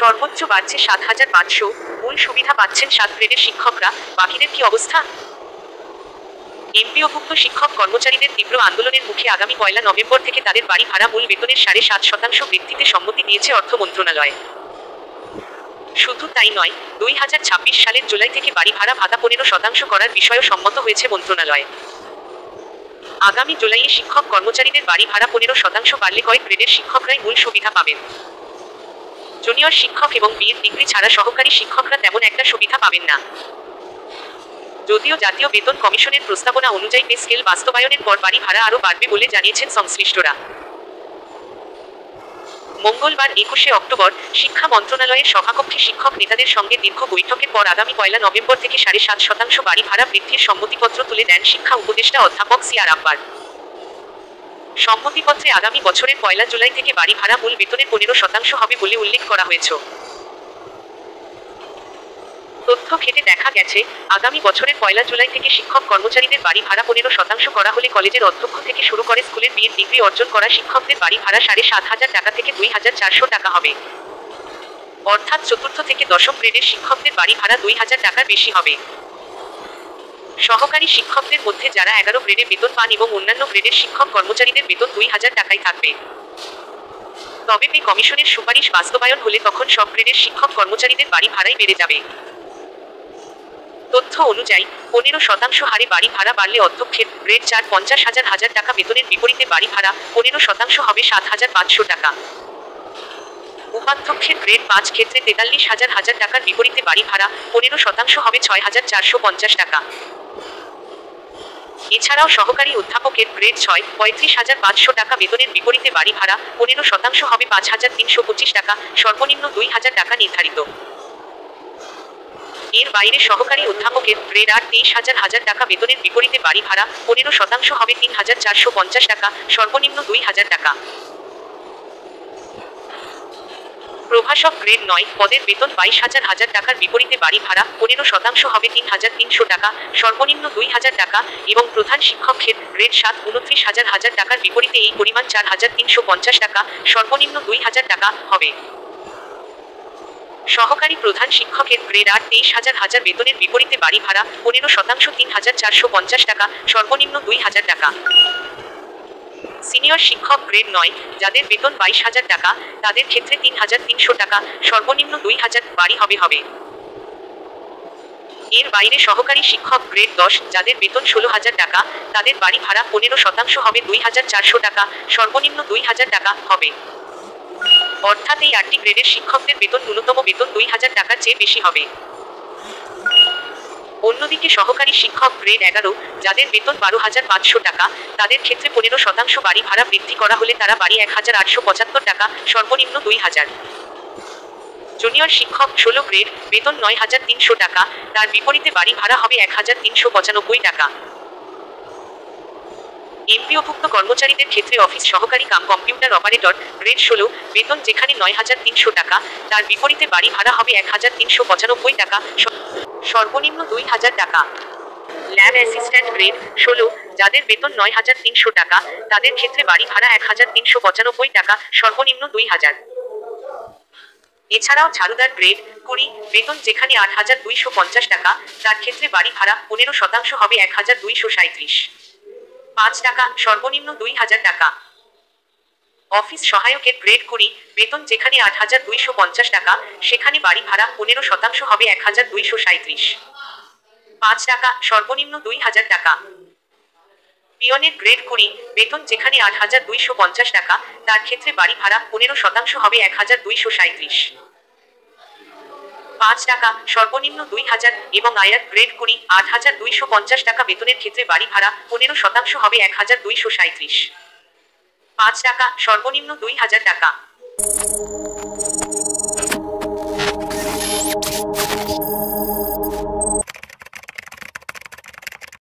সর্বোচ্চ বাড়ছে ৭,৫০০। মূল সুবিধা পাচ্ছেন ৭ গ্রেডের শিক্ষকরা। বাকিদের কি অবস্থা? এমপিওভুক্ত শিক্ষক কর্মচারীদের তীব্র আন্দোলনের মুখে আগামী ১ নভেম্বর থেকে তাদের বাড়ি ভাড়া মূল বেতনের ৭.৫% বৃদ্ধিতে সম্মতি দিয়েছে অর্থ মন্ত্রণালয়। শুধু তাই নয়, ২০২৬ সালের জুলাই থেকে বাড়ি ভাড়া ভাতা ১৫% করার বিষয়েও সম্মত হয়েছে মন্ত্রণালয়। আগামী জুলাইয়ে শিক্ষক কর্মচারীদের বাড়ি ভাড়া ১৫% বাড়লে কয়েক গ্রেডের শিক্ষকরাই মূল সুবিধা পাবেন। জুনিয়র শিক্ষক এবং বিএড ডিগ্রি ছাড়া সহকারী শিক্ষকরা তেমন একটা সুবিধা পাবেন না। যদিও জাতীয় বেতন কমিশনের প্রস্তাবনা অনুযায়ী পে স্কেল বাস্তবায়নের পর বাড়ি ভাড়া আরও বাড়বে বলে জানিয়েছেন সংশ্লিষ্টরা। মঙ্গলবার ২১শে অক্টোবর শিক্ষা মন্ত্রণালয়ের সভাকক্ষে শিক্ষক নেতাদের সঙ্গে দীর্ঘ বৈঠকের পর আগামী ১ নভেম্বর থেকে ৭.৫% বাড়ি ভাড়া বৃদ্ধির সম্মতিপত্র তুলে দেন শিক্ষা উপদেষ্টা অধ্যাপক সি.আর. আব্বার। সম্মতিপত্রে আগামী বছরের ১ জুলাই থেকে বাড়ি ভাড়া মূল বেতনের ১৫% হবে বলে উল্লেখ করা হয়েছে। তথ্য ঘেঁটে দেখা গেছে, আগামী বছরের ১ জুলাই থেকে শিক্ষক কর্মচারীদের বাড়ি ভাড়া ১৫% করা হলে কলেজের অধ্যক্ষ থেকে শুরু করে স্কুলের বিএড ডিগ্রি অর্জন করা শিক্ষকদের বাড়ি ভাড়া ৭,৫০০ টাকা থেকে ২,৪০০ টাকা হবে। অর্থাৎ চতুর্থ থেকে দশম গ্রেডের শিক্ষকদের বাড়ি ভাড়া ২,০০০ টাকার বেশি হবে। সহকারী শিক্ষকদের মধ্যে যারা ১১ গ্রেডে বেতন পান এবং অন্যান্য গ্রেডের শিক্ষক কর্মচারীদের বেতন ২,০০০ টাকাই থাকবে। তবে পে কমিশনের সুপারিশ বাস্তবায়ন হলে তখন সব গ্রেডের শিক্ষক কর্মচারীদের বাড়ি ভাড়াই বেড়ে যাবে। তথ্য অনুযায়ী ১৫% হারে বাড়ি ভাড়া বাড়লে অধ্যক্ষের গ্রেড ৪ ৫০,০০০ টাকা বেতনের বিপরীতে বাড়ি ভাড়া ১৫% হবে ৭,৫০০ টাকা। উপাধ্যক্ষের গ্রেড ৫ ক্ষেত্রে ৪৩,০০০ টাকার বিপরীতে বাড়ি ভাড়া ১৫% হবে ৬,৪৫০ টাকা। এছাড়াও সহকারী অধ্যাপকের গ্রেড ৬ ৩৫,৫০০ টাকা বেতনের বিপরীতে বাড়ি ভাড়া ১৫% হবে ৫,৩২৫ টাকা, সর্বনিম্ন ২,০০০ টাকা নির্ধারিত। এর বাইরে সহকারী অধ্যাপকের গ্রেড ৮ ২৩,০০০ টাকা বেতনের বিপরীতে বাড়ি ভাড়া ১৫% হবে ৩,৪৫০ টাকা, সর্বনিম্ন ২,০০০ টাকা। প্রভাষক গ্রেড ৯ পদের বেতন ২২,০০০ টাকার বিপরীতে বাড়ি ভাড়া ১৫% হবে ৩,৩০০ টাকা, সর্বনিম্ন ২,০০০ টাকা এবং প্রধান শিক্ষকের গ্রেড ৭ ২৯,০০০ টাকার বিপরীতে এই পরিমাণ ৪,৩৫০ টাকা, সর্বনিম্ন ২,০০০ টাকা হবে। সহকারী প্রধান শিক্ষকের গ্রেড ৮ ২৩,০০০ বেতনের বিপরীতে বাড়ি ভাড়া ১৫% ৩,৪৫০ টাকা, সর্বনিম্ন ২,০০০ টাকা। সিনিয়র শিক্ষক গ্রেড ৯ যাদের বেতন ২২,০০০ টাকা, তাদের ক্ষেত্রে ৩,৩০০ টাকা, সর্বনিম্ন ২,০০০ বাড়ি হবে। এর বাইরে সহকারী শিক্ষক গ্রেড ১০ যাদের বেতন ১৬,০০০ টাকা, তাদের বাড়ি ভাড়া ১৫% হবে ২,৪০০ টাকা, সর্বনিম্ন ২,০০০ টাকা হবে। অর্থাৎ এই ৮টি গ্রেডের শিক্ষকদের বেতন ন্যূনতম বেতন ২,০০০ টাকার চেয়ে বেশি হবে। অন্যদিকে সহকারী শিক্ষক গ্রেড ১১ যাদের বেতন ১২,৫০০ টাকা, তাদের ক্ষেত্রে ১৫% বাড়ি ভাড়া বৃদ্ধি করা হলে তারা বাড়ি ১,৮৭৫ টাকা, সর্বনিম্ন ২,০০০। জুনিয়র শিক্ষক ১৬ গ্রেড বেতন ৯,৩০০ টাকা, তার বিপরীতে বাড়ি ভাড়া হবে ১,৩৯৫ টাকা। এমপিওভুক্ত কর্মচারীদের ক্ষেত্রে অফিস সহকারী কাম কম্পিউটার অপারেটর গ্রেড ১৬ বেতন যেখানে ৯,৩০০ টাকা, তার বিপরীতে বাড়ি ভাড়া হবে ১,৩৯৫ টাকা, সর্বনিম্ন ২,০০০ টাকা। ল্যাব অ্যাসিস্ট্যান্ট গ্রেড ১৬ যাদের বেতন ৯,৩০০ টাকা, তাদের ক্ষেত্রে বাড়ি ভাড়া ১,৩৯৫ টাকা, সর্বনিম্ন ২,০০০। এছাড়াও ঝাড়ুদার গ্রেড ২০ বেতন যেখানে ৮,২৫০ টাকা, তার ক্ষেত্রে বাড়ি ভাড়া ১৫% হবে ১,২৩৭ টাকা, সর্বনিম্ন ২,০০০ টাকা। অফিস সহায়কের গ্রেড ২০ বেতন যেখানে ৮,২৫০ টাকা, সেখানে বাড়ি ভাড়া ১৫% হবে ১,২৩৭ টাকা, সর্বনিম্ন ২,০০০ টাকা। পিয়নের গ্রেড ২০ বেতন যেখানে ৮,২৫০ টাকা, তার ক্ষেত্রে বাড়ি ভাড়া ১৫% হবে ১,২৩৭ টাকা, সর্বনিম্ন ২,০০০ এবং আয়ার গ্রেড ২০ ৮,২৫০ টাকা বেতনের ক্ষেত্রে বাড়ি ভাড়া ১৫% হবে ১,২৩৭ টাকা, সর্বনিম্ন ২,০০০ টাকা।